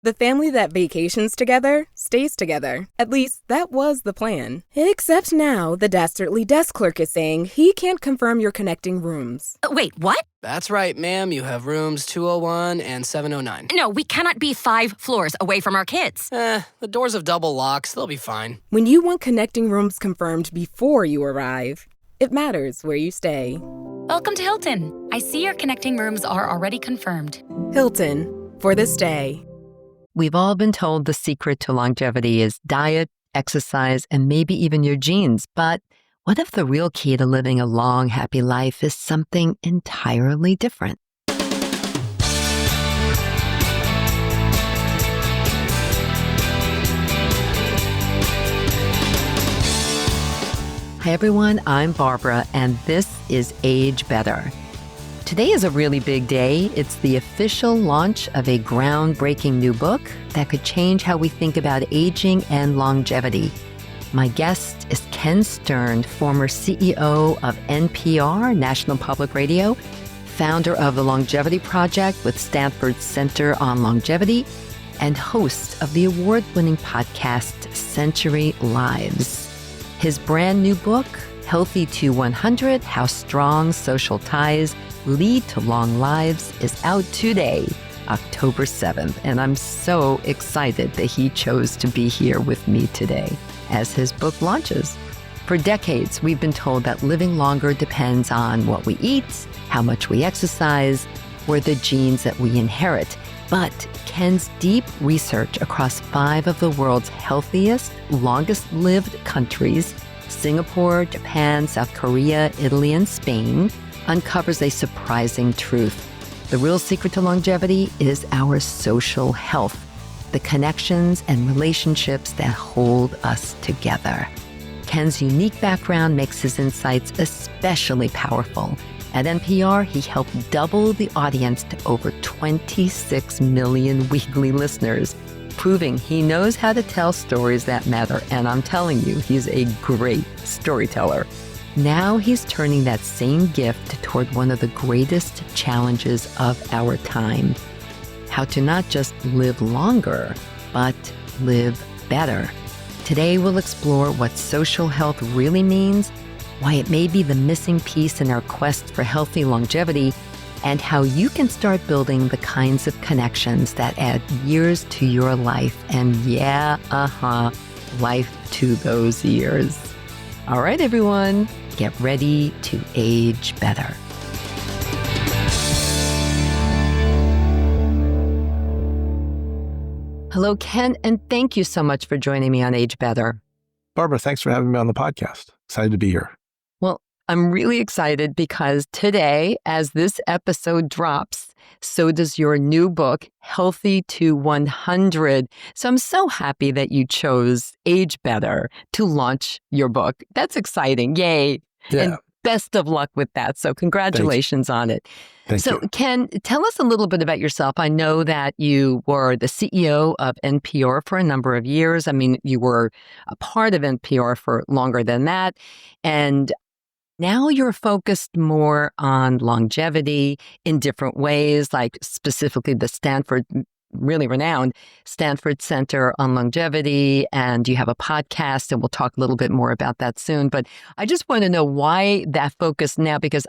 The family that vacations together stays together. At least, that was the plan. Except now, the dastardly desk clerk is saying he can't confirm your connecting rooms. Wait, what? That's right, ma'am. You have rooms 201 and 709. No, we cannot be 5 floors away from our kids. The doors have double locks. They'll be fine. When you want connecting rooms confirmed before you arrive, it matters where you stay. Welcome to Hilton. I see your connecting rooms are already confirmed. Hilton, for this day. We've all been told the secret to longevity is diet, exercise, and maybe even your genes. But what if the real key to living a long, happy life is something entirely different? Hi, everyone. I'm Barbara, and this is Age Better. Today is a really big day. It's the official launch of a groundbreaking new book that could change how we think about aging and longevity. My guest is Ken Stern, former CEO of NPR, National Public Radio, founder of the Longevity Project with Stanford Center on Longevity, and host of the award-winning podcast Century Lives. His brand new book, Healthy to 100, How Strong Social Ties Lead to Long Lives, is out today, October 7th. And I'm so excited that he chose to be here with me today as his book launches. For decades, we've been told that living longer depends on what we eat, how much we exercise, or the genes that we inherit. But Ken's deep research across 5 of the world's healthiest, longest-lived countries, Singapore, Japan, South Korea, Italy, and Spain, uncovers a surprising truth. The real secret to longevity is our social health, the connections and relationships that hold us together. Ken's unique background makes his insights especially powerful. At NPR, he helped double the audience to over 26 million weekly listeners, proving he knows how to tell stories that matter. And I'm telling you, he's a great storyteller. Now he's turning that same gift toward one of the greatest challenges of our time: how to not just live longer, but live better. Today, we'll explore what social health really means, why it may be the missing piece in our quest for healthy longevity, and how you can start building the kinds of connections that add years to your life and life to those years. All right, everyone, get ready to age better. Hello, Ken, and thank you so much for joining me on Age Better. Barbara, thanks for having me on the podcast. Excited to be here. Well, I'm really excited because today, as this episode drops, so does your new book, Healthy to 100. So I'm so happy that you chose Age Better to launch your book. That's exciting. Yay. Yeah. And best of luck with that. So congratulations on it. Thank you. Ken, tell us a little bit about yourself. I know that you were the CEO of NPR for a number of years. I mean, you were a part of NPR for longer than that. And now you're focused more on longevity in different ways, like specifically the Stanford, really renowned Stanford Center on Longevity, and you have a podcast, and we'll talk a little bit more about that soon. But I just want to know why that focus now, because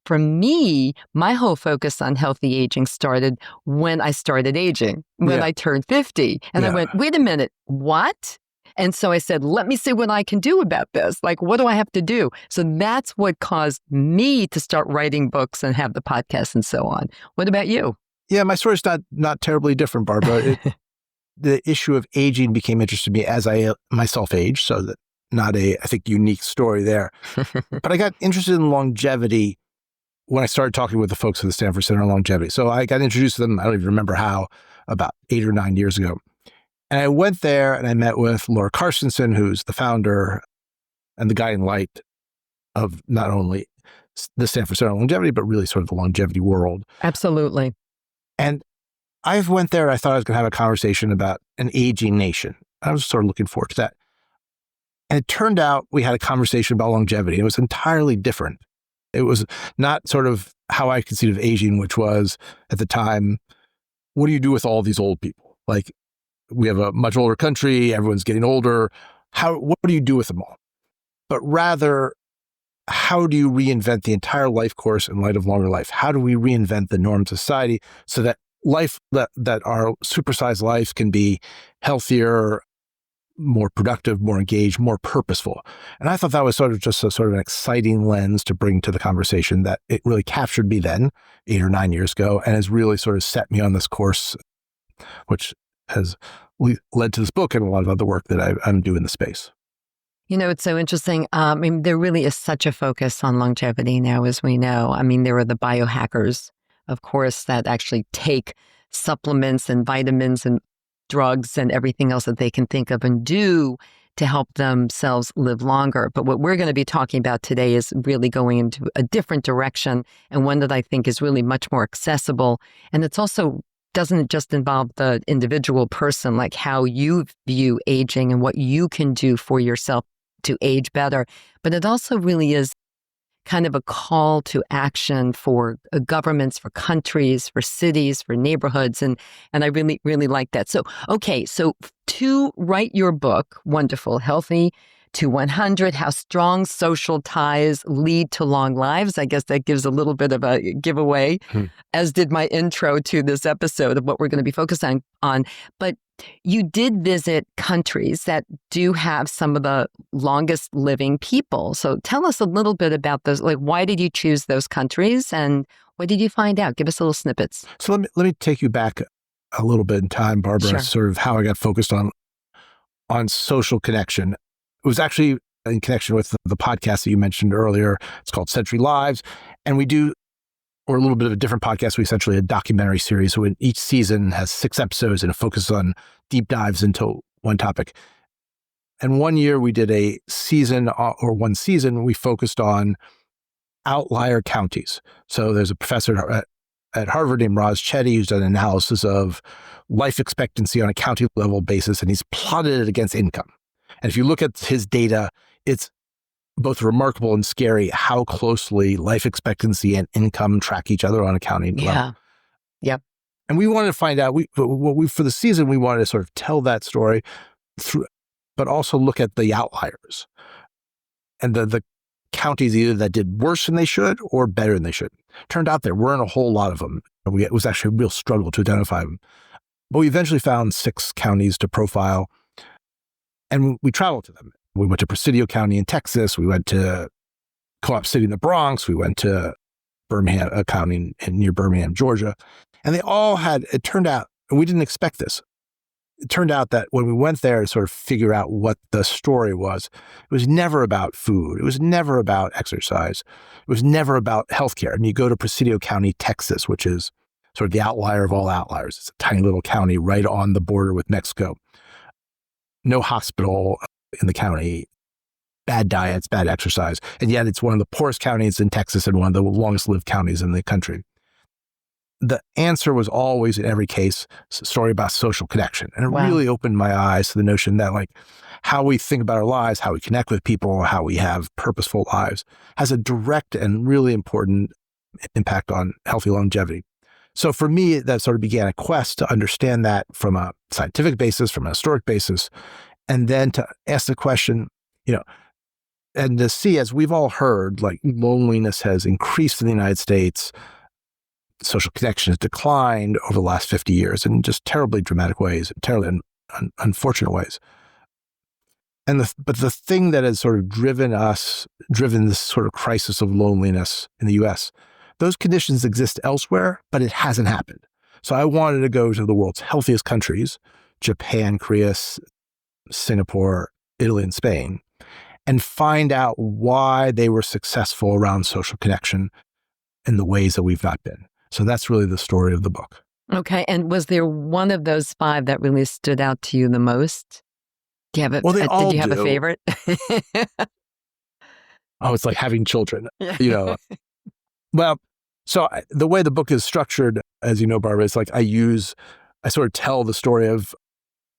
for me, my whole focus on healthy aging started when I started aging, when I turned 50. And I went, wait a minute, what? And so I said, let me see what I can do about this. Like, what do I have to do? So that's what caused me to start writing books and have the podcast and so on. What about you? Yeah, my story's not terribly different, Barbara. The issue of aging became interesting to me as I myself aged, so that not a, I think, unique story there. But I got interested in longevity when I started talking with the folks at the Stanford Center on Longevity. So I got introduced to them, I don't even remember how, about 8 or 9 years ago. And I went there and I met with Laura Carstensen, who's the founder and the guiding light of not only the Stanford Center on Longevity, but really sort of the longevity world. Absolutely. And I went there, I thought I was going to have a conversation about an aging nation. I was sort of looking forward to that. And it turned out we had a conversation about longevity. It was entirely different. It was not sort of how I conceived of aging, which was at the time, what do you do with all these old people? like we have a much older country, everyone's getting older. What do you do with them all? But rather, how do you reinvent the entire life course in light of longer life? How do we reinvent the norms of society so that life, that our supersized life can be healthier, more productive, more engaged, more purposeful? And I thought that was sort of an exciting lens to bring to the conversation, that it really captured me then 8 or 9 years ago and has really sort of set me on this course, which has led to this book and a lot of other work that I'm doing in the space. You know, it's so interesting. I mean, there really is such a focus on longevity now, as we know. I mean, there are the biohackers, of course, that actually take supplements and vitamins and drugs and everything else that they can think of and do to help themselves live longer. But what we're going to be talking about today is really going into a different direction, and one that I think is really much more accessible. And it's also doesn't just involve the individual person, like how you view aging and what you can do for yourself to age better, but it also really is kind of a call to action for governments, for countries, for cities, for neighborhoods. And I really, really like that. So, okay, so to write your book, wonderful, Healthy to 100, How Strong Social Ties Lead to Long Lives. I guess that gives a little bit of a giveaway, as did my intro to this episode of what we're going to be focused on. But you did visit countries that do have some of the longest living people. So tell us a little bit about those. Like, why did you choose those countries and what did you find out? Give us little snippets. So let me take you back a little bit in time, Barbara, Sure. sort of how I got focused on social connection. It was actually in connection with the podcast that you mentioned earlier. It's called Century Lives. And or a little bit of a different podcast. We essentially a documentary series. So each season has 6 episodes and it focuses on deep dives into one topic. And one year we did one season, we focused on outlier counties. So there's a professor at Harvard named Roz Chetty who's done an analysis of life expectancy on a county level basis, and he's plotted it against income. And if you look at his data, it's both remarkable and scary how closely life expectancy and income track each other on a county level. Yep. And we wanted to find out, for the season, we wanted to sort of tell that story through, but also look at the outliers and the counties either that did worse than they should or better than they should. Turned out there weren't a whole lot of them. It was actually a real struggle to identify them. But we eventually found 6 counties to profile, and we traveled to them. We went to Presidio County in Texas. We went to Co-op City in the Bronx. We went to Birmingham County near Birmingham, Georgia. And they all had, it turned out, and we didn't expect this. It turned out that when we went there to sort of figure out what the story was, it was never about food. It was never about exercise. It was never about healthcare. I mean, you go to Presidio County, Texas, which is sort of the outlier of all outliers. It's a tiny little county right on the border with Mexico. No hospital in the county, bad diets, bad exercise. And yet it's one of the poorest counties in Texas and one of the longest lived counties in the country. The answer was always, in every case, a story about social connection. And it really opened my eyes to the notion that, like, how we think about our lives, how we connect with people, how we have purposeful lives has a direct and really important impact on healthy longevity. So for me, that sort of began a quest to understand that from a scientific basis, from a historic basis, and then to ask the question, and to see, as we've all heard, like, loneliness has increased in the United States. Social connection has declined over the last 50 years in just terribly dramatic ways, terribly unfortunate ways. But the thing that has sort of driven this sort of crisis of loneliness in the US, those conditions exist elsewhere, but it hasn't happened. So I wanted to go to the world's healthiest countries, Japan, Korea, Singapore, Italy, and Spain, and find out why they were successful around social connection in the ways that we've not been. So that's really the story of the book. Okay. And was there one of those 5 that really stood out to you the most? Do you have Well, did you have a favorite? Oh, it's like having children, Well, so the way the book is structured, as you know, Barbara, is like I sort of tell the story of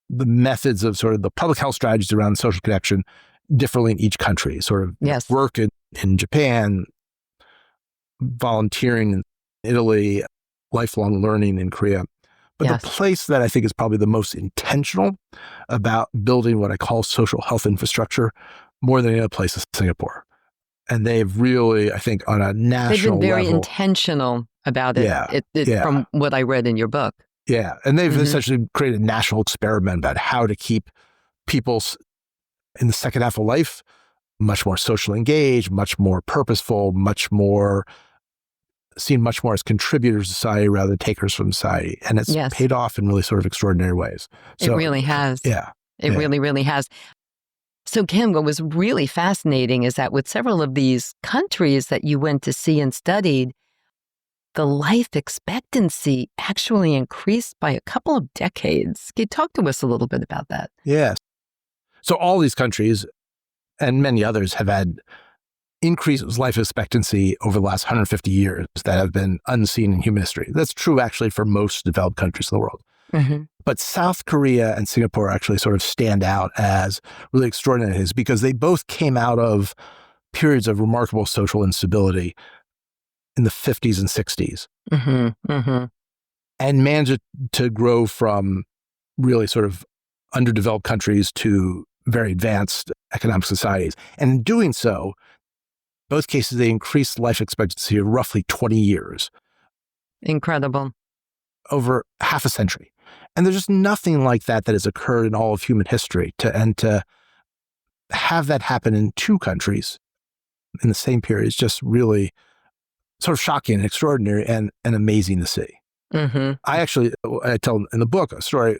the methods of sort of the public health strategies around social connection differently in each country, sort of work in Japan, volunteering in Italy, lifelong learning in Korea. But Yes. the place that I think is probably the most intentional about building what I call social health infrastructure more than any other place is Singapore. And they've really, I think, on a They've national been very level. intentional about it, Yeah. from what I read in your book. Yeah. And they've Mhm. essentially created a national experiment about how to keep people in the second half of life much more socially engaged, much more purposeful, seen much more as contributors to society rather than takers from society. And it's Yes. paid off in really sort of extraordinary ways. It really has. Yeah. It Yeah. really, really has. So, Ken, what was really fascinating is that with several of these countries that you went to see and studied, the life expectancy actually increased by a couple of decades. Can you talk to us a little bit about that? Yes. So all these countries and many others have had increased life expectancy over the last 150 years that have been unseen in human history. That's true actually for most developed countries in the world. Mm-hmm. But South Korea and Singapore actually sort of stand out as really extraordinary because they both came out of periods of remarkable social instability in the 50s and 60s Mm-hmm. Mm-hmm. and managed to grow from really sort of underdeveloped countries to very advanced economic societies. And in doing so, both cases, they increased life expectancy of roughly 20 years. Incredible. Over half a century. And there's just nothing like that has occurred in all of human history. To have that happen in two countries in the same period is just really sort of shocking and extraordinary and amazing to see. Mm-hmm. I tell in the book a story.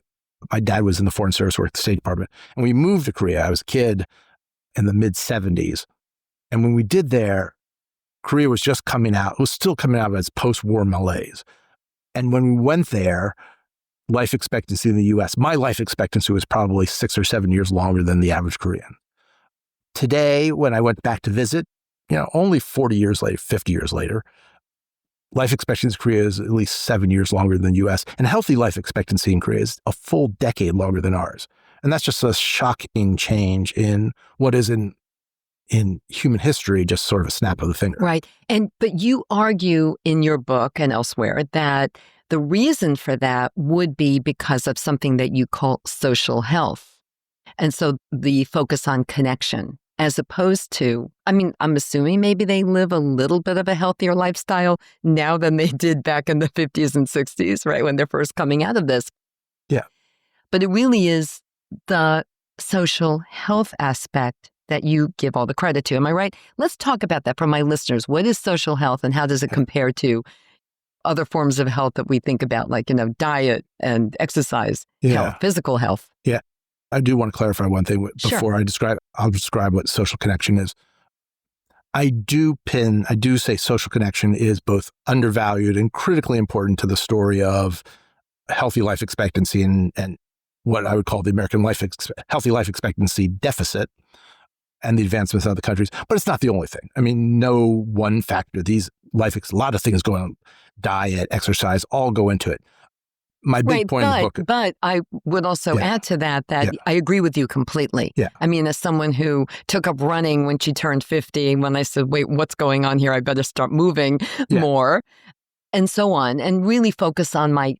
My dad was in the Foreign Service, worked at the State Department, and we moved to Korea. I was a kid in the mid 70s. And when we did there, Korea was just coming out. It was still coming out of its post-war malaise. And when we went there, life expectancy in the US, my life expectancy was probably 6 or 7 years longer than the average Korean. Today, when I went back to visit, only 40 years later, 50 years later, life expectancy in Korea is at least 7 years longer than the US. And healthy life expectancy in Korea is a full decade longer than ours. And that's just a shocking change in what is in human history, just sort of a snap of the finger. Right. But you argue in your book and elsewhere that the reason for that would be because of something that you call social health. And so the focus on connection, as opposed to, I'm assuming maybe they live a little bit of a healthier lifestyle now than they did back in the 50s and 60s, right, when they're first coming out of this. Yeah. But it really is the social health aspect that you give all the credit to. Am I right? Let's talk about that for my listeners. What is social health and how does it compare to other forms of health that we think about, like, diet and exercise, health, physical health? Yeah. I do want to clarify one thing before Sure. I'll describe what social connection is. I do say social connection is both undervalued and critically important to the story of healthy life expectancy and what I would call the American healthy life expectancy deficit and the advancements in other countries. But it's not the only thing. No one factor. A lot of things go on, diet, exercise, all go into it. My big point in the book. But I would also add to that I agree with you completely. Yeah. As someone who took up running when she turned 50, when I said, wait, what's going on here? I better start moving more and so on, and really focus on my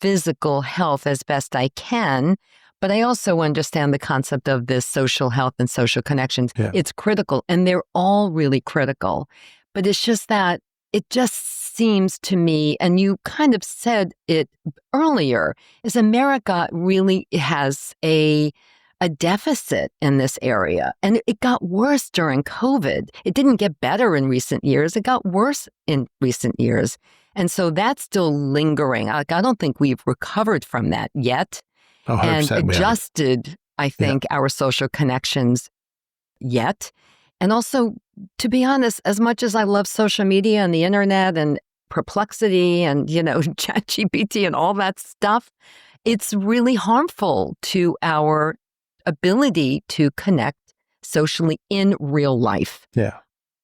physical health as best I can. But I also understand the concept of this social health and social connections. Yeah. It's critical, and they're all really critical. But it's just that it just seems to me, and you kind of said it earlier, is America really has a deficit in this area. And it got worse during COVID. It didn't get better in recent years. It got worse in recent years. And so that's still lingering. I don't think we've recovered from that yet. And adjusted, I think, our social connections yet. And also, to be honest, as much as I love social media and the internet and Perplexity and, ChatGPT and all that stuff, it's really harmful to our ability to connect socially in real life. Yeah.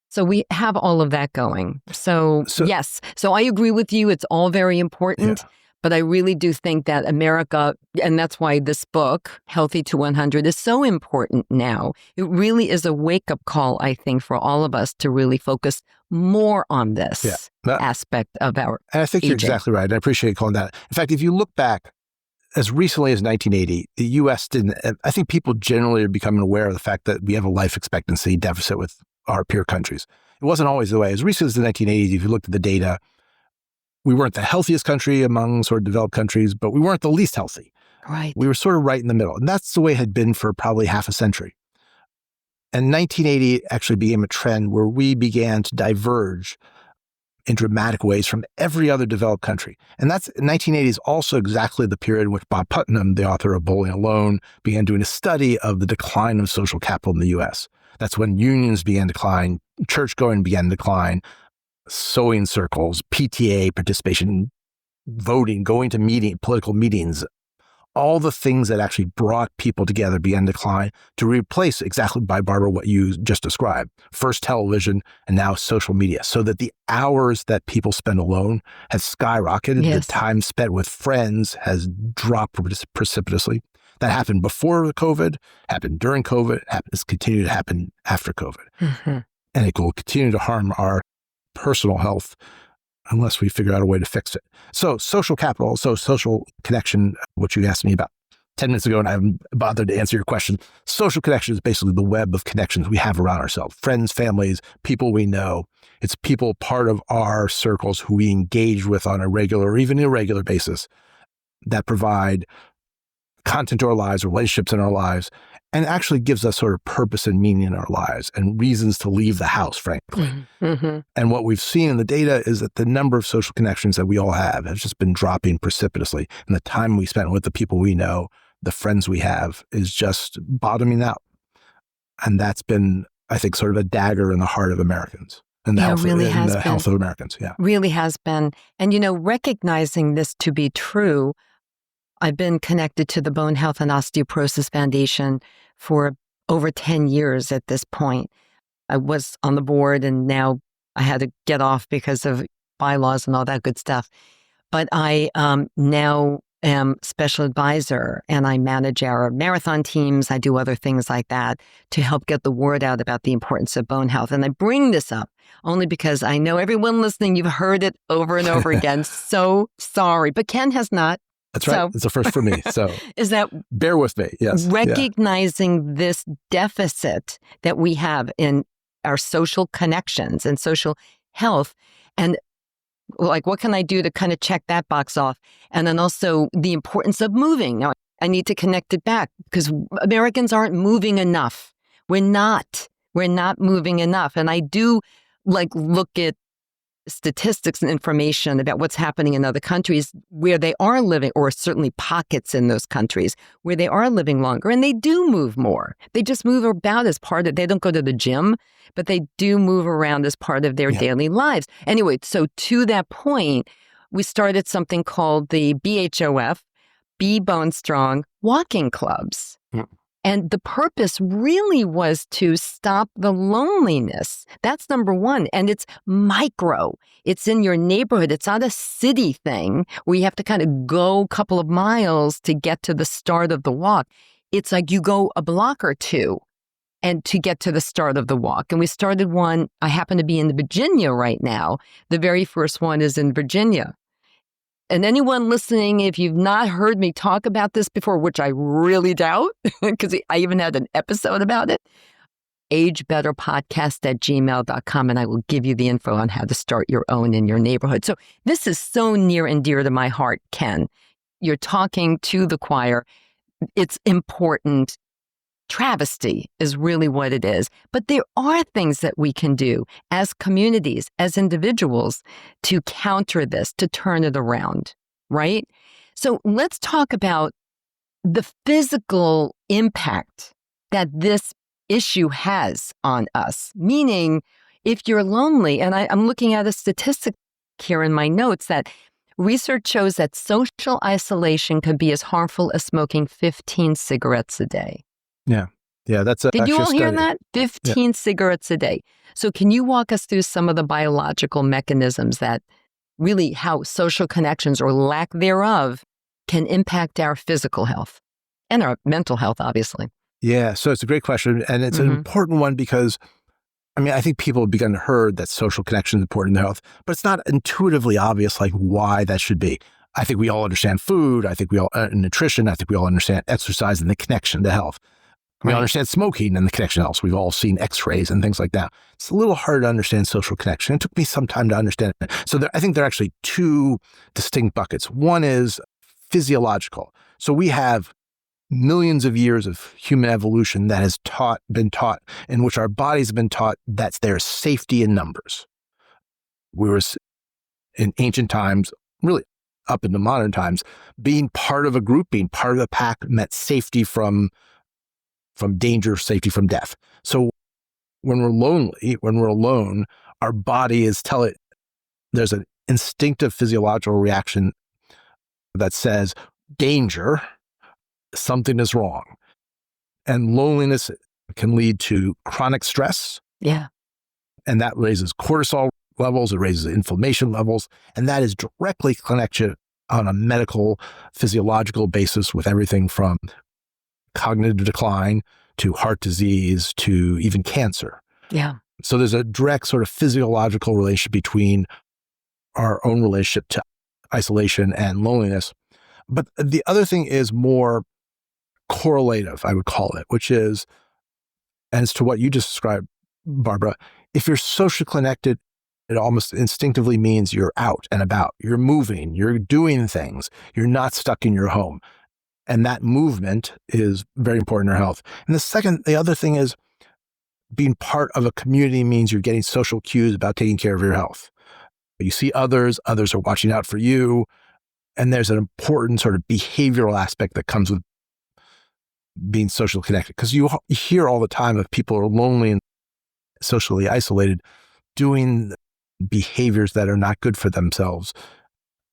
So we have all of that going. So yes. So I agree with you. It's all very important. Yeah. But I really do think that America, and that's why this book, Healthy to 100, is so important now. It really is a wake-up call, I think, for all of us to really focus more on this aspect of our And I think aging. You're exactly right. I appreciate you calling that. In fact, if you look back, as recently as 1980, the U.S. didn't, I think people generally are becoming aware of the fact that we have a life expectancy deficit with our peer countries. It wasn't always the way. As recent as the 1980s, if you looked at the data, we weren't the healthiest country among sort of developed countries, but we weren't the least healthy. Right. We were sort of right in the middle. And that's the way it had been for probably half a century. And 1980 actually became a trend where we began to diverge in dramatic ways from every other developed country. And that's 1980 is also exactly the period in which Bob Putnam, the author of Bowling Alone, began doing a study of the decline of social capital in the U.S. That's when unions began to decline, church going began to decline, sewing circles, PTA participation, voting, going to political meetings, all the things that actually brought people together began to decline to replace exactly by Barbara what you just described. First television and now social media. So that the hours that people spend alone has skyrocketed. Yes. The time spent with friends has dropped precipitously. That happened before COVID, happened during COVID, has continued to happen after COVID. Mm-hmm. And it will continue to harm our personal health unless we figure out a way to fix it. So social capital, so social connection, which you asked me about 10 minutes ago, and I haven't bothered to answer your question. Social connection is basically the web of connections we have around ourselves, friends, families, people we know. It's people part of our circles who we engage with on a regular or even irregular basis that provide content to our lives, relationships in our lives, and actually gives us sort of purpose and meaning in our lives and reasons to leave the house, frankly. Mm-hmm. And what we've seen in the data is that the number of social connections that we all have has just been dropping precipitously. And the time we spend with the people we know, the friends we have, is just bottoming out. And that's been, I think, sort of a dagger in the heart of Americans and the, health of Americans. Yeah, really has been. And, recognizing this to be true, I've been connected to the Bone Health and Osteoporosis Foundation for over 10 years at this point. I was on the board and now I had to get off because of bylaws and all that good stuff. But I now am special advisor and I manage our marathon teams. I do other things like that to help get the word out about the importance of bone health. And I bring this up only because I know everyone listening, you've heard it over and over again. So sorry, but Ken has not. That's right. So, it's a first for me. So is that bear with me? Yes. Recognizing this deficit that we have in our social connections and social health, and like, what can I do to kind of check that box off? And then also the importance of moving. Now, I need to connect it back because Americans aren't moving enough. We're not moving enough. And I do look at statistics and information about what's happening in other countries where they are living, or certainly pockets in those countries where they are living longer and they do move more. They just move about as part of, they don't go to the gym, but they do move around as part of their daily lives. Anyway, so to that point, we started something called the BHOF, Be Bone Strong Walking Clubs. And the purpose really was to stop the loneliness. That's number one. And it's micro. It's in your neighborhood. It's not a city thing where you have to kind of go a couple of miles to get to the start of the walk. It's like you go a block or two and to get to the start of the walk. And we started one. I happen to be in Virginia right now. The very first one is in Virginia. And anyone listening, if you've not heard me talk about this before, which I really doubt, because I even had an episode about it, agebetterpodcast@gmail.com, and I will give you the info on how to start your own in your neighborhood. So this is so near and dear to my heart, Ken. You're talking to the choir. It's important. Travesty is really what it is. But there are things that we can do as communities, as individuals, to counter this, to turn it around, right? So let's talk about the physical impact that this issue has on us. Meaning, if you're lonely, and I'm looking at a statistic here in my notes that research shows that social isolation can be as harmful as smoking 15 cigarettes a day. Yeah, that's Did you all hear study. that? 15 cigarettes a day. So can you walk us through some of the biological mechanisms that really how social connections or lack thereof can impact our physical health and our mental health, obviously. Yeah, so it's a great question, and it's an important one because, I think people have begun to heard that social connection is important in their health, but it's not intuitively obvious like why that should be. I think we all understand food. I think we all nutrition. I think we all understand exercise and the connection to health. We all understand smoking and the connection to health. We've all seen X-rays and things like that. It's a little hard to understand social connection. It took me some time to understand it. So I think there are actually two distinct buckets. One is physiological. So we have millions of years of human evolution that has been taught, in which our bodies have been taught that there's safety in numbers. We were in ancient times, really up into modern times, being part of a group, being part of a pack meant safety from danger, safety from death. So when we're lonely, when we're alone, our body is there's an instinctive physiological reaction that says danger, something is wrong. And loneliness can lead to chronic stress. Yeah. And that raises cortisol levels, it raises inflammation levels, and that is directly connected on a medical, physiological basis with everything from cognitive decline to heart disease to even cancer. Yeah. So there's a direct sort of physiological relationship between our own relationship to isolation and loneliness. But the other thing is more correlative, I would call it, which is, as to what you just described, Barbara, if you're socially connected, it almost instinctively means you're out and about, you're moving, you're doing things, you're not stuck in your home. And that movement is very important in our health. And the other thing is being part of a community means you're getting social cues about taking care of your health. You see others are watching out for you. And there's an important sort of behavioral aspect that comes with being socially connected. Because you hear all the time of people who are lonely and socially isolated doing behaviors that are not good for themselves.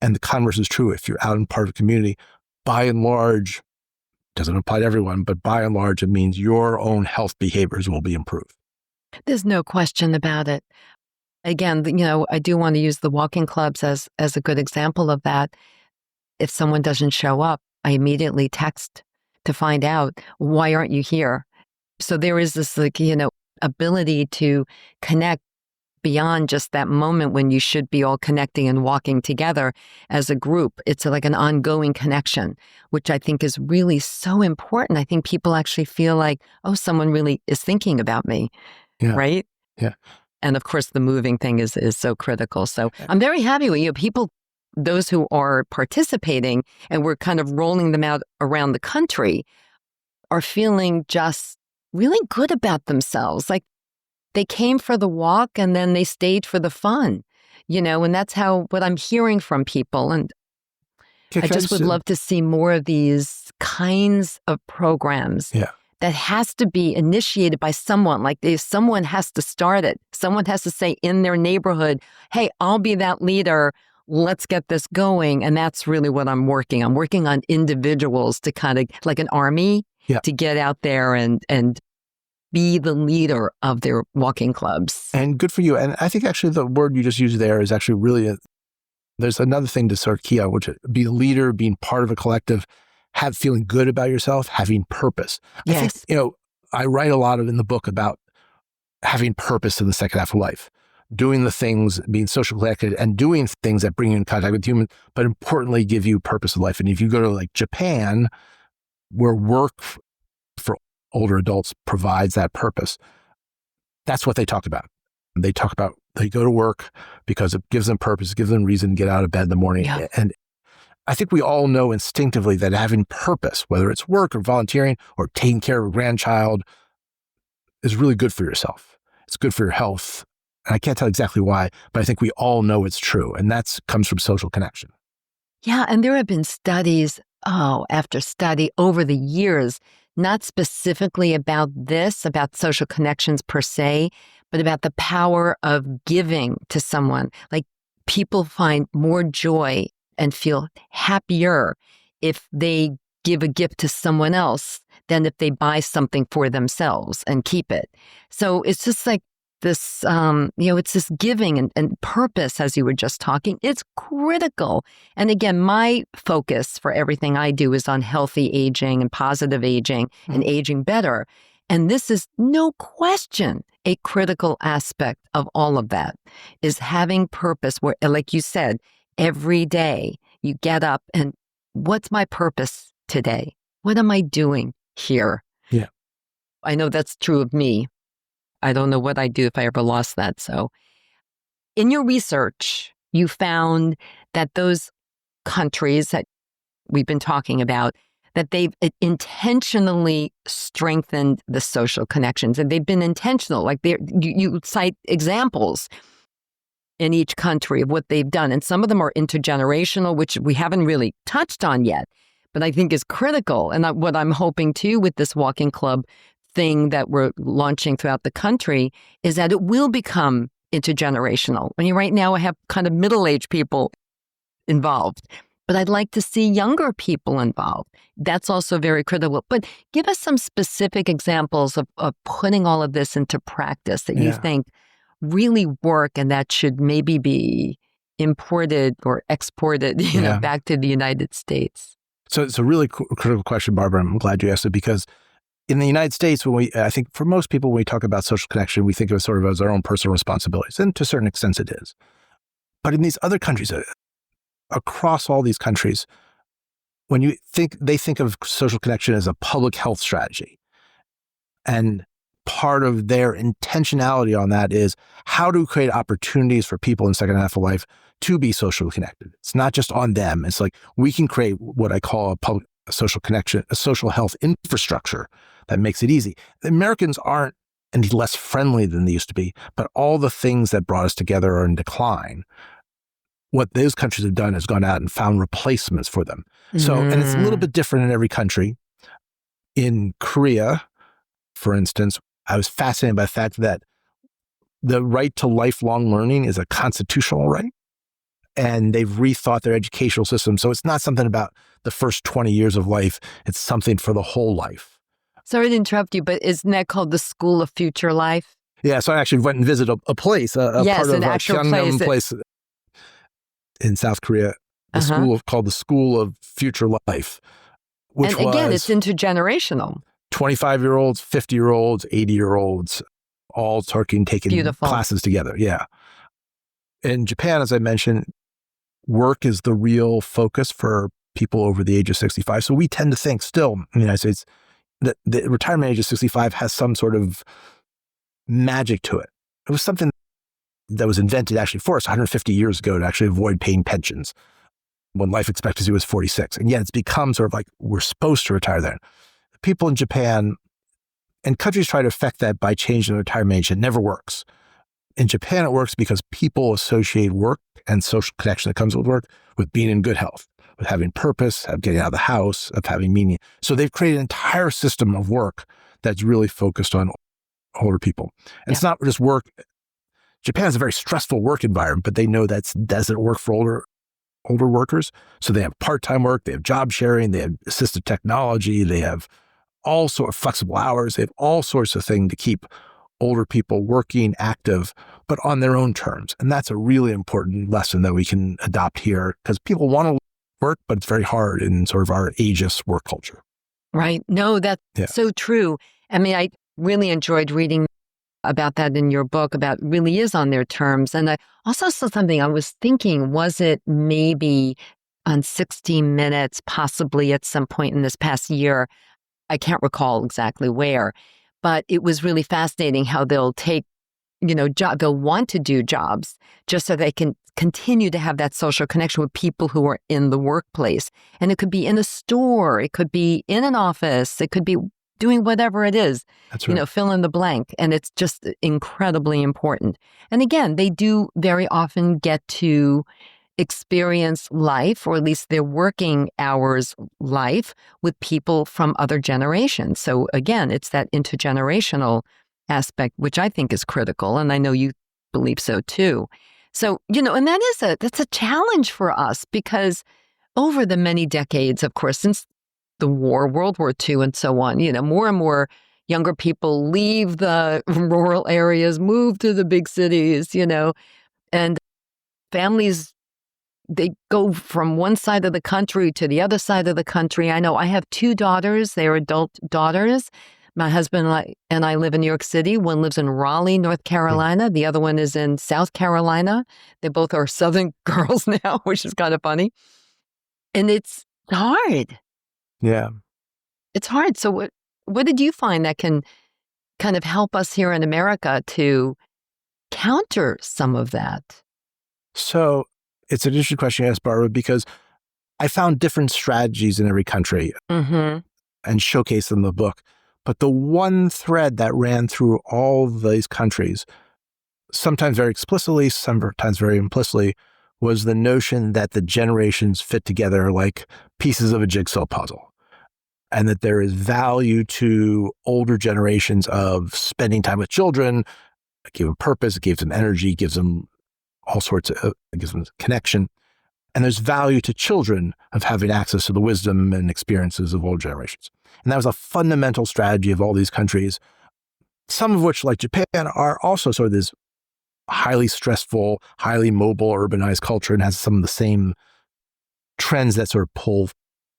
And the converse is true. If you're out in part of a community, by and large, doesn't apply to everyone, but by and large, it means your own health behaviors will be improved. There's no question about it. Again, I do want to use the walking clubs as a good example of that. If someone doesn't show up, I immediately text to find out, why aren't you here? So there is this ability to connect beyond just that moment when you should be all connecting and walking together as a group. It's like an ongoing connection, which I think is really so important. I think people actually feel like, oh, someone really is thinking about me, right? Yeah. And of course, the moving thing is so critical. So I'm very happy with you. People, those who are participating, and we're kind of rolling them out around the country, are feeling just really good about themselves. Like, they came for the walk and then they stayed for the fun, and that's what I'm hearing from people. And I just would love to see more of these kinds of programs that has to be initiated by someone. Like, someone has to start it. Someone has to say in their neighborhood, hey, I'll be that leader. Let's get this going. And that's really what I'm working on. I'm working on individuals to kind of like an army to get out there and be the leader of their walking clubs. And good for you. And I think actually the word you just used there is actually really, there's another thing to sort of key on, which is be a leader, being part of a collective, feeling good about yourself, having purpose. Yes. I think, I write a lot in the book about having purpose in the second half of life, doing the things, being social connected and doing things that bring you in contact with humans, but importantly, give you purpose in life. And if you go to like Japan, where work for older adults provides that purpose, that's what they talk about. They talk about, they go to work because it gives them purpose, it gives them reason to get out of bed in the morning. Yeah. And I think we all know instinctively that having purpose, whether it's work or volunteering or taking care of a grandchild, is really good for yourself. It's good for your health. And I can't tell exactly why, but I think we all know it's true. And that comes from social connection. Yeah. And there have been studies, after study over the years, not specifically about social connections per se, but about the power of giving to someone. Like, people find more joy and feel happier if they give a gift to someone else than if they buy something for themselves and keep it. So it's just like, this, it's this giving and purpose, as you were just talking. It's critical. And again, my focus for everything I do is on healthy aging and positive aging and aging better. And this is no question a critical aspect of all of that, is having purpose where, like you said, every day you get up and what's my purpose today? What am I doing here? Yeah. I know that's true of me. I don't know what I'd do if I ever lost that. So in your research, you found that those countries that we've been talking about, that they've intentionally strengthened the social connections, and they've been intentional. Like you cite examples in each country of what they've done. And some of them are intergenerational, which we haven't really touched on yet, but I think is critical. And what I'm hoping too with this walking club thing that we're launching throughout the country is that it will become intergenerational. I mean, right now I have kind of middle-aged people involved, but I'd like to see younger people involved. That's also very critical. But give us some specific examples of putting all of this into practice that you think really work and that should maybe be imported or exported, back to the United States. So it's a really critical question, Barbara. I'm glad you asked it, because in the United States, I think for most people, when we talk about social connection, we think of it sort of as our own personal responsibilities, and to a certain extent it is. But in these other countries, across all these countries, they think of social connection as a public health strategy. And part of their intentionality on that is how to create opportunities for people in the second half of life to be socially connected. It's not just on them. It's like we can create what I call a social connection, a social health infrastructure that makes it easy. The Americans aren't any less friendly than they used to be, but all the things that brought us together are in decline. What those countries have done is gone out and found replacements for them. So, and it's a little bit different in every country. In Korea, for instance, I was fascinated by the fact that the right to lifelong learning is a constitutional right, and they've rethought their educational system. So it's not something about the first 20 years of life. It's something for the whole life. Sorry to interrupt you, but isn't that called the School of Future Life? Yeah, so I actually went and visited a place, part of Gyeongnam place in South Korea, called the School of Future Life, which and again, it's intergenerational. 25-year-olds, 50-year-olds, 80-year-olds, all taking classes together. Yeah. In Japan, as I mentioned, work is the real focus for people over the age of 65. So we tend to think still in the United States that the retirement age of 65 has some sort of magic to it. It was something that was invented actually for us 150 years ago to actually avoid paying pensions when life expectancy was 46. And yet it's become sort of like we're supposed to retire then. People in Japan and countries try to affect that by changing the retirement age. It never works. In Japan, it works because people associate work and social connection that comes with work with being in good health, with having purpose, of getting out of the house, of having meaning. So they've created an entire system of work that's really focused on older people. And it's not just work. Japan has a very stressful work environment, but they know that doesn't work for older workers. So they have part-time work, they have job sharing, they have assistive technology, they have all sorts of flexible hours, they have all sorts of things to keep older people working, active, but on their own terms. And that's a really important lesson that we can adopt here because people want to work, but it's very hard in sort of our ageist work culture. Right. No, that's so true. I mean, I really enjoyed reading about that in your book, about really is on their terms. And I also saw something I was thinking, was it maybe on 60 Minutes, possibly at some point in this past year? I can't recall exactly where, but it was really fascinating how they'll take, they'll want to do jobs just so they can continue to have that social connection with people who are in the workplace. And it could be in a store, it could be in an office, it could be doing whatever it is, That's right. Fill in the blank. And it's just incredibly important. And again, they do very often get to experience life, or at least their working hours life, with people from other generations. So again, it's that intergenerational aspect, which I think is critical. And I know you believe so too. So, and that's a challenge for us because over the many decades, of course, since the war, World War II and so on, more and more younger people leave the rural areas, move to the big cities, and families, they go from one side of the country to the other side of the country. I know I have two daughters. They are adult daughters. My husband and I live in New York City. One lives in Raleigh, North Carolina. The other one is in South Carolina. They both are Southern girls now, which is kind of funny. And it's hard. Yeah. It's hard. So what did you find that can kind of help us here in America to counter some of that? So it's an interesting question you asked, Barbara, because I found different strategies in every country and showcased them in the book. But the one thread that ran through all of these countries, sometimes very explicitly, sometimes very implicitly, was the notion that the generations fit together like pieces of a jigsaw puzzle, and that there is value to older generations of spending time with children. It gave them purpose, it gives them energy, it gives them all sorts of, it gives them connection. And there's value to children of having access to the wisdom and experiences of old generations. And that was a fundamental strategy of all these countries, some of which, like Japan, are also sort of this highly stressful, highly mobile, urbanized culture and has some of the same trends that sort of pull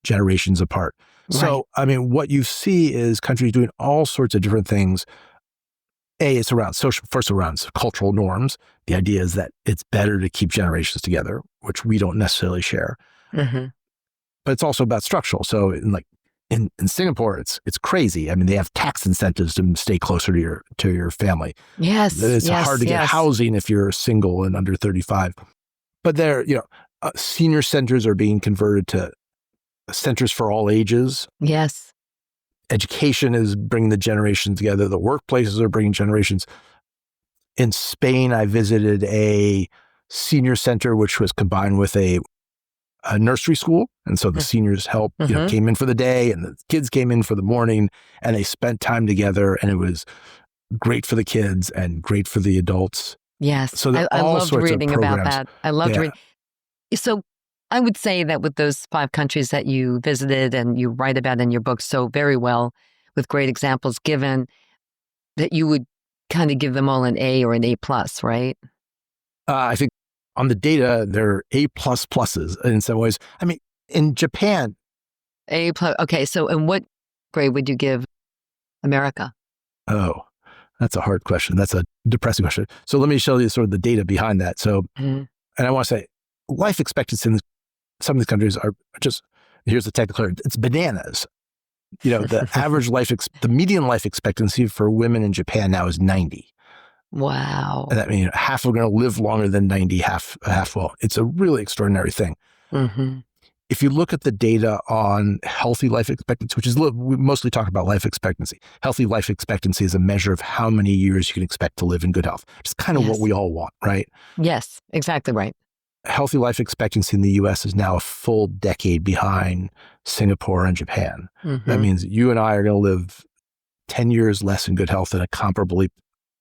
generations apart. Right. So, I mean, what you see is countries doing all sorts of different things. It's around first around cultural norms. The idea is that it's better to keep generations together, which we don't necessarily share. Mm-hmm. But it's also about structural. So in Singapore, it's crazy. I mean, they have tax incentives to stay closer to your family. Yes. It's hard to get housing if you're single and under 35. But senior centers are being converted to centers for all ages. Yes. Education is bringing the generations together. The workplaces are bringing generations. In Spain, I visited a senior center, which was combined with a nursery school. And so the seniors came in for the day and the kids came in for the morning and they spent time together, and it was great for the kids and great for the adults. Yes. So I loved reading about that. I loved reading. So I would say that with those 5 countries that you visited and you write about in your book so very well, with great examples given, that you would kind of give them all an A or an A+, right? I think on the data, they're A++ in some ways. I mean, in Japan. A+. Okay, so in what grade would you give America? Oh, that's a hard question. That's a depressing question. So let me show you sort of the data behind that. So, and I want to say life expectancy in some of these countries are just, here's the technical term, it's bananas. The average the median life expectancy for women in Japan now is 90. Wow. And that means half are going to live longer than 90, half will. It's a really extraordinary thing. Mm-hmm. If you look at the data on healthy life expectancy, which is, we mostly talk about life expectancy. Healthy life expectancy is a measure of how many years you can expect to live in good health. It's kind of what we all want, right? Yes, exactly right. Healthy life expectancy in the U.S. is now a full decade behind Singapore and Japan. Mm-hmm. That means you and I are going to live 10 years less in good health than a comparably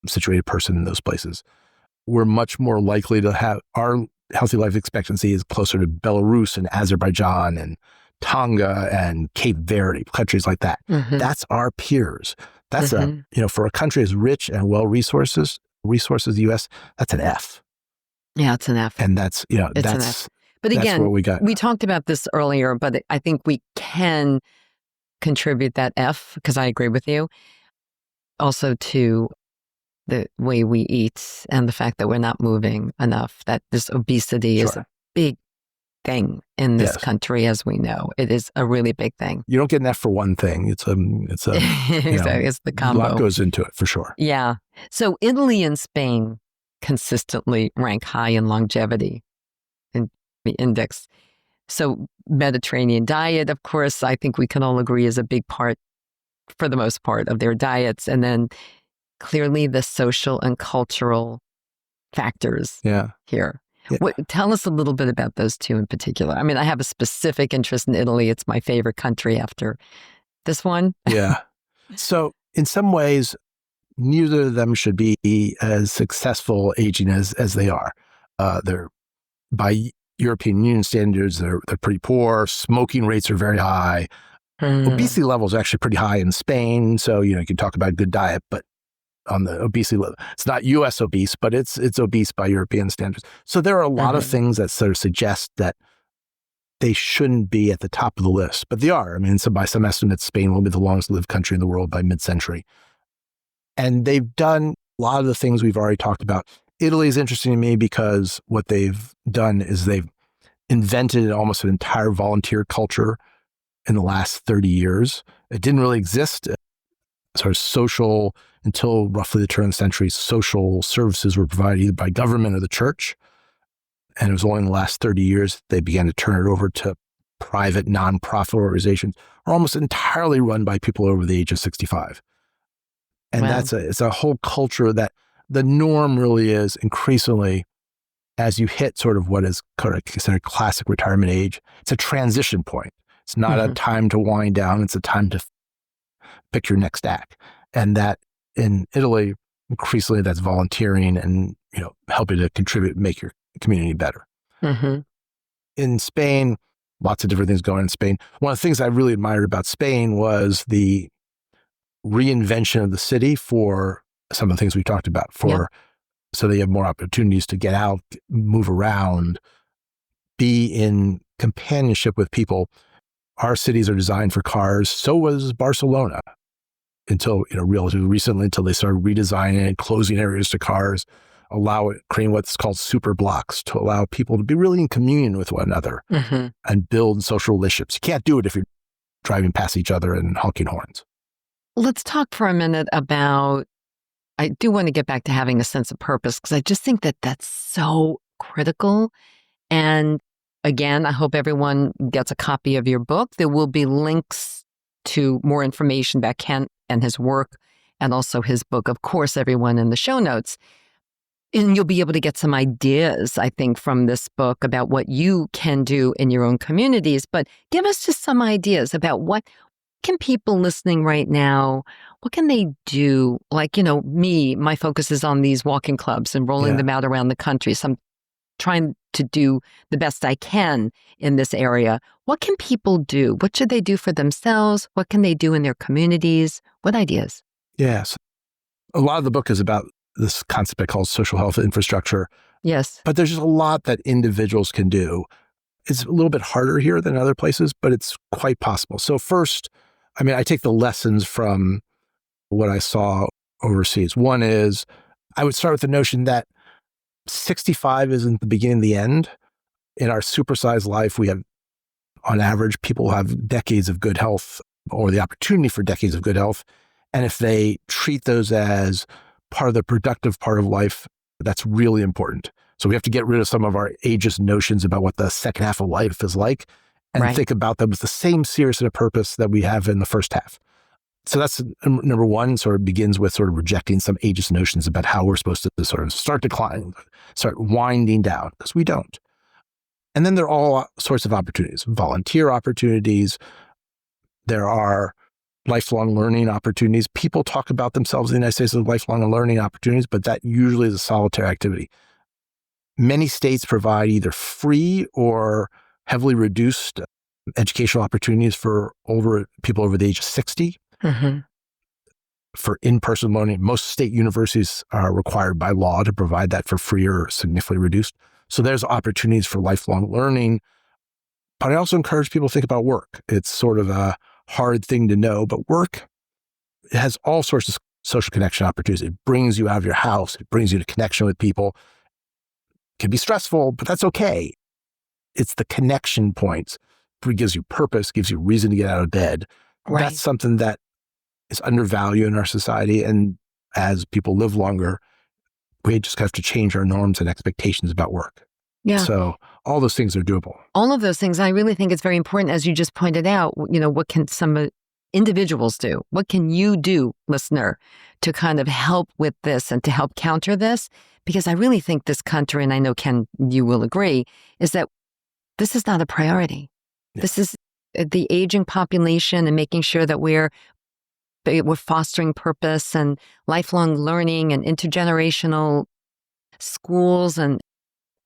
situated person in those places. We're much more likely to have our healthy life expectancy is closer to Belarus and Azerbaijan and Tonga and Cape Verde, countries like that. Mm-hmm. That's our peers. That's for a country as rich and well resources the U.S., that's an F. Yeah, it's an F. And that's, it's an F. But again, what we got. We talked about this earlier, but I think we can contribute that F, because I agree with you, also to the way we eat and the fact that we're not moving enough, that this obesity is a big thing in this country, as we know. It is a really big thing. You don't get an F for one thing. It's a it's the combo. A lot goes into it, for sure. Yeah. So Italy and Spain consistently rank high in longevity in the index. So Mediterranean diet, of course, I think we can all agree is a big part, for the most part, of their diets. And then clearly the social and cultural factors here. Yeah. Tell us a little bit about those two in particular. I mean, I have a specific interest in Italy. It's my favorite country after this one. Yeah. So in some ways, neither of them should be as successful aging as they are. They're, by European Union standards, they're pretty poor. Smoking rates are very high. Obesity levels are actually pretty high in Spain. So, you can talk about a good diet, but on the obesity level, it's not US obese, but it's obese by European standards. So there are a lot of things that sort of suggest that they shouldn't be at the top of the list, but they are. I mean, so by some estimates, Spain will be the longest lived country in the world by mid-century. And they've done a lot of the things we've already talked about. Italy is interesting to me because what they've done is they've invented almost an entire volunteer culture in the last 30 years. It didn't really exist. Sort of social, until roughly the turn of the century, social services were provided either by government or the church. And it was only in the last 30 years they began to turn it over to private nonprofit organizations, are almost entirely run by people over the age of 65. And Wow. it's a whole culture that the norm really is increasingly, as you hit sort of what is considered classic retirement age, it's a transition point. It's not a time to wind down. It's a time to pick your next act. And that in Italy, increasingly that's volunteering and, helping to contribute, make your community better. In Spain, lots of different things going on in Spain. One of the things I really admired about Spain was the reinvention of the city for some of the things we talked about, so they have more opportunities to get out, move around, be in companionship with people. Our cities are designed for cars. So was Barcelona until, relatively recently, until they started redesigning and closing areas to cars, creating what's called super blocks to allow people to be really in communion with one another and build social relationships. You can't do it if you're driving past each other and honking horns. Let's talk for a minute about, I do want to get back to having a sense of purpose, because I just think that that's so critical. And again, I hope everyone gets a copy of your book. There will be links to more information about Kent and his work, and also his book, of course, everyone, in the show notes. And you'll be able to get some ideas, I think, from this book about what you can do in your own communities. But give us just some ideas about what can people listening right now, what can they do? Like, my focus is on these walking clubs and rolling them out around the country. So I'm trying to do the best I can in this area. What can people do? What should they do for themselves? What can they do in their communities? What ideas? Yes. A lot of the book is about this concept I call social health infrastructure. Yes. But there's just a lot that individuals can do. It's a little bit harder here than other places, but it's quite possible. So first, I take the lessons from what I saw overseas. One is, I would start with the notion that 65 isn't the beginning of the end. In our supersized life, we have, on average, people have decades of good health, or the opportunity for decades of good health. And if they treat those as part of the productive part of life, that's really important. So we have to get rid of some of our ageist notions about what the second half of life is like, and think about them as the same seriousness and purpose that we have in the first half. So that's number one, sort of begins with sort of rejecting some ageist notions about how we're supposed to sort of start declining, start winding down, because we don't. And then there are all sorts of opportunities, volunteer opportunities. There are lifelong learning opportunities. People talk about themselves in the United States as lifelong learning opportunities, but that usually is a solitary activity. Many states provide either free or heavily reduced educational opportunities for people over the age of 60. For in-person learning. Most state universities are required by law to provide that for free or significantly reduced. So there's opportunities for lifelong learning. But I also encourage people to think about work. It's sort of a hard thing to know, but work has all sorts of social connection opportunities. It brings you out of your house. It brings you to connection with people. It can be stressful, but that's okay. It's the connection points. It gives you purpose, gives you reason to get out of bed. That's something that is undervalued in our society. And as people live longer, we just have to change our norms and expectations about work. Yeah. So all those things are doable. All of those things. I really think it's very important, as you just pointed out, what can some individuals do? What can you do, listener, to kind of help with this and to help counter this? Because I really think this country, and I know, Ken, you will agree, is that this is not a priority. Yeah. This is the aging population and making sure that we're fostering purpose and lifelong learning and intergenerational schools and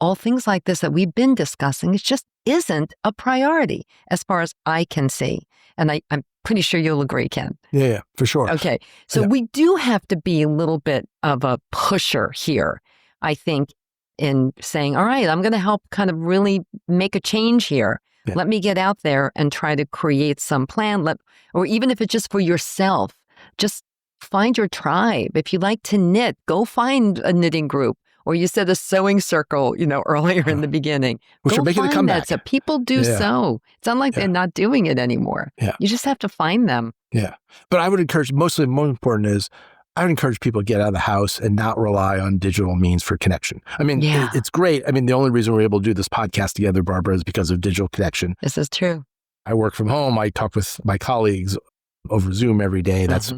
all things like this that we've been discussing. It just isn't a priority as far as I can see. And I'm pretty sure you'll agree, Ken. Yeah, for sure. Okay. So we do have to be a little bit of a pusher here, I think, in saying, all right, I'm going to help kind of really make a change here. Yeah. Let me get out there and try to create some plan. Or even if it's just for yourself, just find your tribe. If you like to knit, go find a knitting group. Or you said a sewing circle, earlier in the beginning. Which go are making a find comeback. that. So people do sew. It's not like they're not doing it anymore. Yeah. You just have to find them. Yeah. But I would encourage, most important is, I would encourage people to get out of the house and not rely on digital means for connection. I mean, it's great. I mean, the only reason we're able to do this podcast together, Barbara, is because of digital connection. This is true. I work from home. I talk with my colleagues over Zoom every day. That's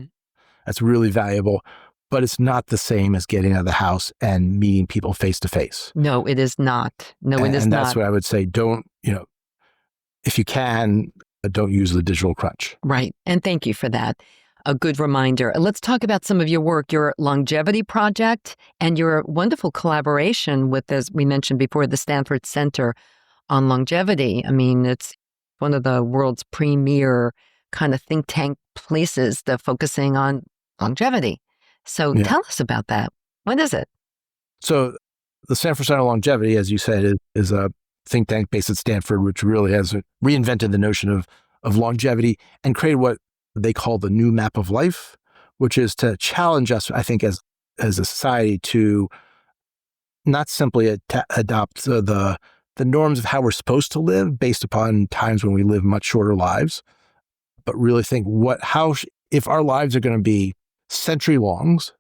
really valuable. But it's not the same as getting out of the house and meeting people face to face. No, it is not. No, it is not. And that's what I would say. Don't, if you can, don't use the digital crutch. Right. And thank you for that. A good reminder. Let's talk about some of your work, your longevity project and your wonderful collaboration with, as we mentioned before, the Stanford Center on Longevity. I mean, it's one of the world's premier kind of think tank places that focusing on longevity. So tell us about that. What is it? So the Stanford Center on Longevity, as you said, is a think tank based at Stanford, which really has reinvented the notion of longevity and created what they call the new map of life, which is to challenge us, I think, as a society to not simply adopt the norms of how we're supposed to live based upon times when we live much shorter lives, but really think if our lives are going to be century longs,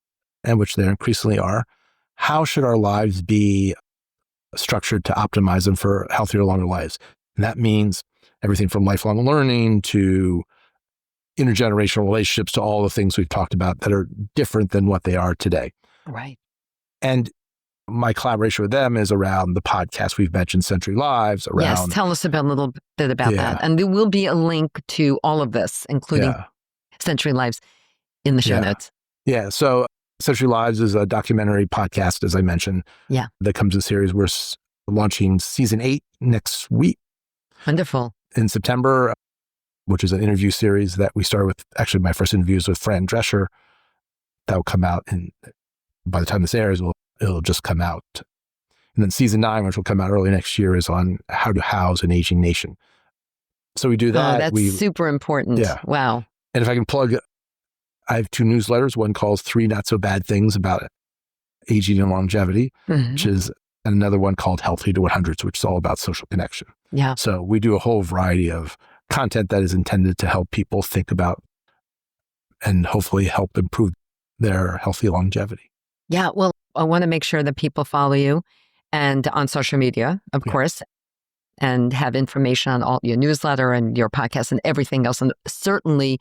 and which they increasingly are, how should our lives be structured to optimize them for healthier, longer lives? And that means everything from lifelong learning to intergenerational relationships to all the things we've talked about that are different than what they are today. Right. And my collaboration with them is around the podcast we've mentioned, Century Lives. Yes, tell us a little bit about that. And there will be a link to all of this, including Century Lives, in the show notes. Yeah. So Century Lives is a documentary podcast, as I mentioned, that comes in series. We're launching season 8 next week. Wonderful. In September, which is an interview series that we started with. Actually, my first interviews with Fran Drescher. That will come out, and by the time this airs, it'll just come out. And then season 9, which will come out early next year, is on how to house an aging nation. So we do that. Oh, that's super important. Yeah. Wow. And if I can plug, I have 2 newsletters. One calls 3 Not So Bad Things About Aging and Longevity, which is, and another one called Healthy to 100s, which is all about social connection. Yeah. So we do a whole variety of content that is intended to help people think about and hopefully help improve their healthy longevity. Yeah. Well, I want to make sure that people follow you and on social media, of course, and have information on all your newsletter and your podcast and everything else. And certainly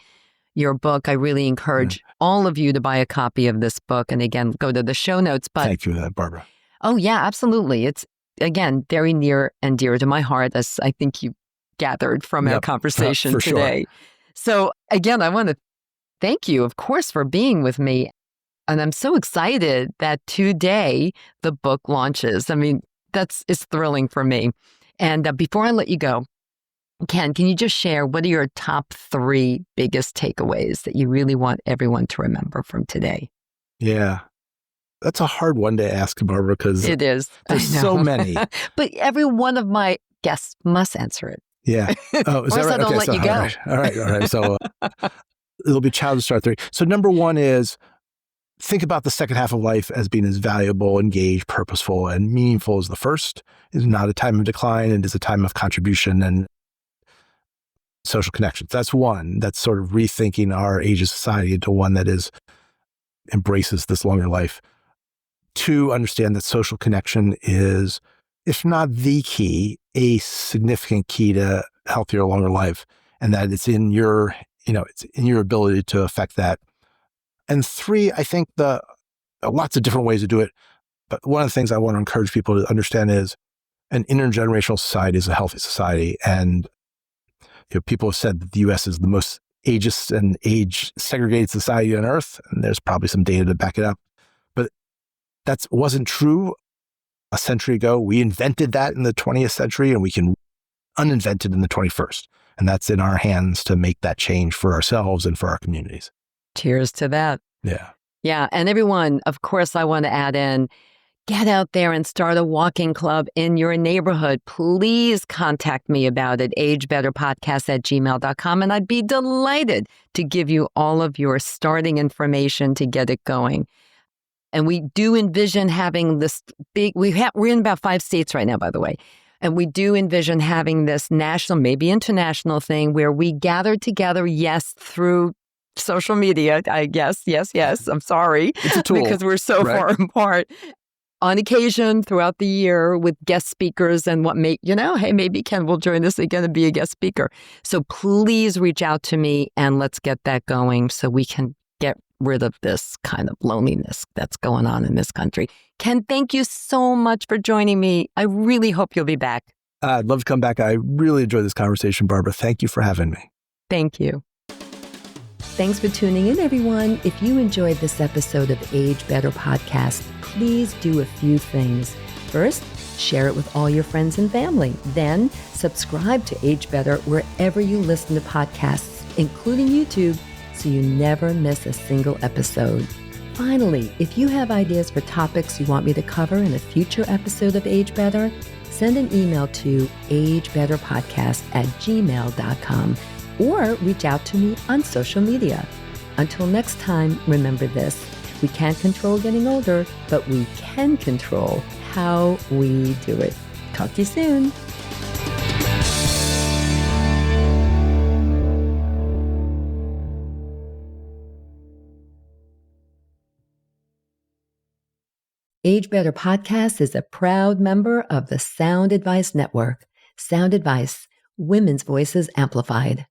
your book. I really encourage all of you to buy a copy of this book. And again, go to the show notes. But thank you for that, Barbara. Oh, yeah, absolutely. It's, again, very near and dear to my heart, as I think you gathered from our conversation today. Sure. So again, I want to thank you, of course, for being with me. And I'm so excited that today the book launches. I mean, it's thrilling for me. And before I let you go, Ken, can you just share what are your top 3 biggest takeaways that you really want everyone to remember from today? Yeah, that's a hard one to ask, Barbara, because it is. There's so many. But every one of my guests must answer it. Yeah. Oh, is that right? I don't let you go. All right. So it'll be challenge to start 3. So number 1 is think about the second half of life as being as valuable, engaged, purposeful, and meaningful as the first. It's not a time of decline. It is a time of contribution and social connections. That's one. That's sort of rethinking our age of society into one that embraces this longer life. 2, understand that social connection is, if not the key, a significant key to healthier, longer life, and that it's in your, it's in your ability to affect that. And 3, I think lots of different ways to do it, but one of the things I want to encourage people to understand is an intergenerational society is a healthy society, and people have said that the U.S. is the most ageist and age-segregated society on Earth, and there's probably some data to back it up. But that wasn't true a century ago. We invented that in the 20th century, and we can uninvent it in the 21st. And that's in our hands to make that change for ourselves and for our communities. Cheers to that. Yeah. Yeah. And everyone, of course, I want to add in, get out there and start a walking club in your neighborhood. Please contact me about it, agebetterpodcast@gmail.com. And I'd be delighted to give you all of your starting information to get it going. And we do envision having this big, we're in about 5 states right now, by the way. And we do envision having this national, maybe international thing where we gather together, yes, through social media, I guess. Yes. I'm sorry. It's a tool. Because we're so far apart. On occasion throughout the year with guest speakers and hey, maybe Ken will join us again and be a guest speaker. So please reach out to me and let's get that going so we can get rid of this kind of loneliness that's going on in this country. Ken, thank you so much for joining me. I really hope you'll be back. I'd love to come back. I really enjoyed this conversation, Barbara. Thank you for having me. Thank you. Thanks for tuning in, everyone. If you enjoyed this episode of Age Better Podcast, please do a few things. First, share it with all your friends and family. Then, subscribe to Age Better wherever you listen to podcasts, including YouTube, so you never miss a single episode. Finally, if you have ideas for topics you want me to cover in a future episode of Age Better, send an email to agebetterpodcast@gmail.com or reach out to me on social media. Until next time, remember this. We can't control getting older, but we can control how we do it. Talk to you soon. Age Better Podcast is a proud member of the Sound Advice Network. Sound Advice, women's voices amplified.